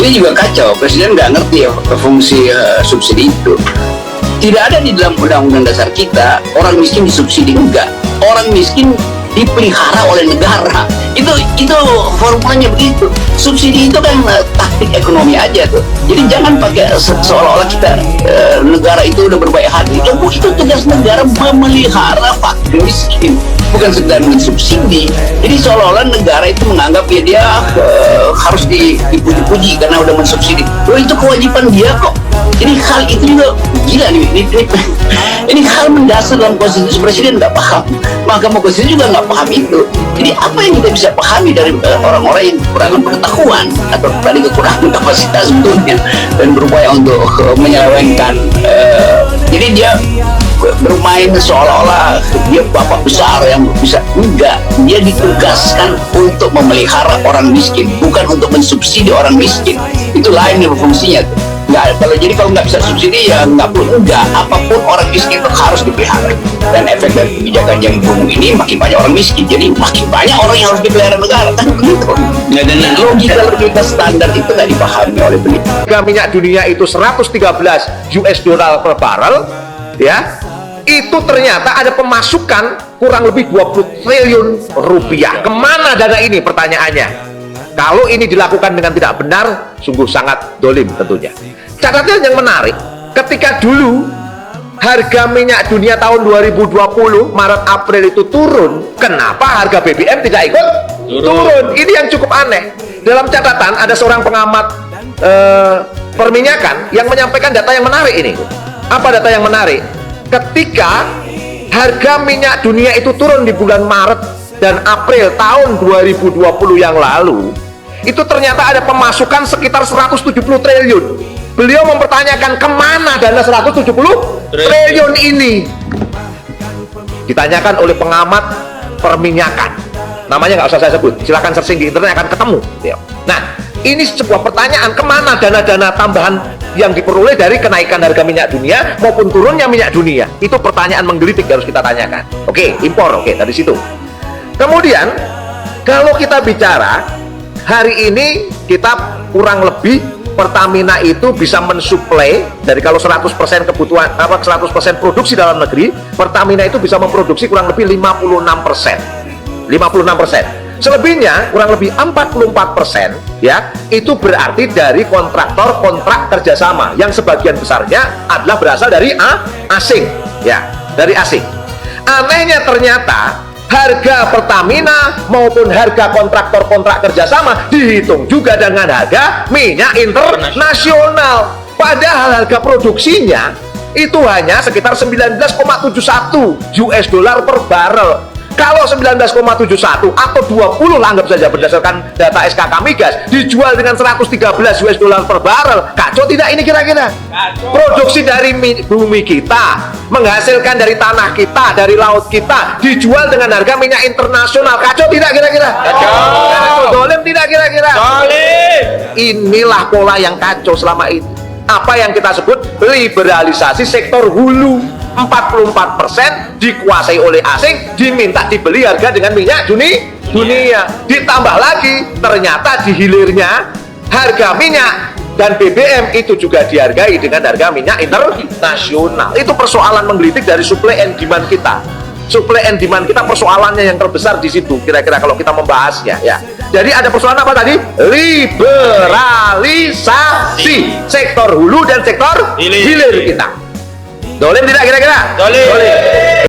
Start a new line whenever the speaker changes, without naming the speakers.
ini juga kacau. Presiden nggak ngerti ya fungsi subsidi itu. Tidak ada di dalam undang-undang dasar kita orang miskin disubsidi, enggak. Orang miskin dipelihara oleh negara. Itu formulanya begitu. Subsidi itu kan taktik ekonomi aja tuh. Jadi jangan pakai seolah-olah kita negara itu udah berbaik hati. Itu tugas negara memelihara fakir miskin, bukan sekedar mensubsidi. Jadi seolah-olah negara itu menganggap ya dia harus dipuji-puji karena udah mensubsidi. Loh, itu kewajiban dia kok. Jadi hal itu juga gila nih. Ini hal mendasar dalam konstitusi. Presiden nggak paham, Mahkamah Konstitusi juga nggak paham itu. Jadi apa yang kita bisa pahami dari orang-orang yang kekurangan pengetahuan atau tadi kekurangan kapasitas sebetulnya dan berupaya untuk menyelewengkan. Jadi dia bermain seolah-olah dia bapak besar yang bisa. Enggak, dia ditugaskan untuk memelihara orang miskin, bukan untuk mensubsidi orang miskin. Itu lain nih fungsinya tuh. Nggak, kalau nggak bisa subsidi ya nggak perlu, enggak, apapun orang miskin itu harus dipelihara. Dan efek dari kebijakan yang boom ini makin banyak orang miskin, jadi makin banyak orang yang harus dipelihara negara, kan begitu. Ya, dan logika standar itu nggak dipahami oleh peneliti.
Harga minyak dunia itu 113 US dollar per barrel, ya, itu ternyata ada pemasukan kurang lebih 20 triliun rupiah. Kemana dana ini, pertanyaannya? Kalau ini dilakukan dengan tidak benar, sungguh sangat dolim tentunya. Catatan yang menarik, ketika dulu harga minyak dunia tahun 2020 Maret April itu turun, kenapa harga BBM tidak ikut turun? Ini yang cukup aneh. Dalam catatan ada seorang pengamat perminyakan yang menyampaikan data yang menarik ini. Apa data yang menarik? Ketika harga minyak dunia itu turun di bulan Maret dan April tahun 2020 yang lalu, itu ternyata ada pemasukan sekitar 170 triliun. Beliau mempertanyakan kemana dana 170 triliun ini. Ditanyakan oleh pengamat perminyakan, namanya nggak usah saya sebut, silahkan searching di internet akan ketemu. Nah, ini sebuah pertanyaan, kemana dana-dana tambahan yang diperoleh dari kenaikan harga minyak dunia maupun turunnya minyak dunia. Itu pertanyaan menggelitik harus kita tanyakan. Oke, impor, oke, dari situ. Kemudian kalau kita bicara hari ini, kita kurang lebih Pertamina itu bisa mensuplai dari, kalau 100% kebutuhan 100% produksi dalam negeri, Pertamina itu bisa memproduksi kurang lebih 56%. Selebihnya kurang lebih 44%, ya, itu berarti dari kontraktor kontrak kerjasama yang sebagian besarnya adalah berasal dari asing, ya, dari asing. Anehnya ternyata harga Pertamina maupun harga kontraktor kontrak kerjasama dihitung juga dengan harga minyak internasional. Padahal harga produksinya itu hanya sekitar 19,71 US dollar per barrel. Kalau 19,71 atau 20 lah, anggap saja berdasarkan data SKK Migas, dijual dengan 113 US dollar per barrel, kacau tidak ini kira-kira? Produksi dari bumi kita, menghasilkan dari tanah kita, dari laut kita, dijual dengan harga minyak internasional, kacau tidak kira-kira? Kacau. Dolim tidak kira-kira? Dolim. Inilah pola yang kacau selama ini. Apa yang kita sebut liberalisasi sektor hulu. 44% dikuasai oleh asing, diminta dibeli harga dengan minyak dunia. Ditambah lagi, ternyata di hilirnya harga minyak dan BBM itu juga dihargai dengan harga minyak internasional. Itu persoalan menggelitik dari supply and demand kita. Supply and demand kita persoalannya yang terbesar di situ, kira-kira kalau kita membahasnya, ya. Jadi ada persoalan apa tadi? Liberalisasi sektor hulu dan sektor hilir kita. Dolim tidak kira-kira? Dolim.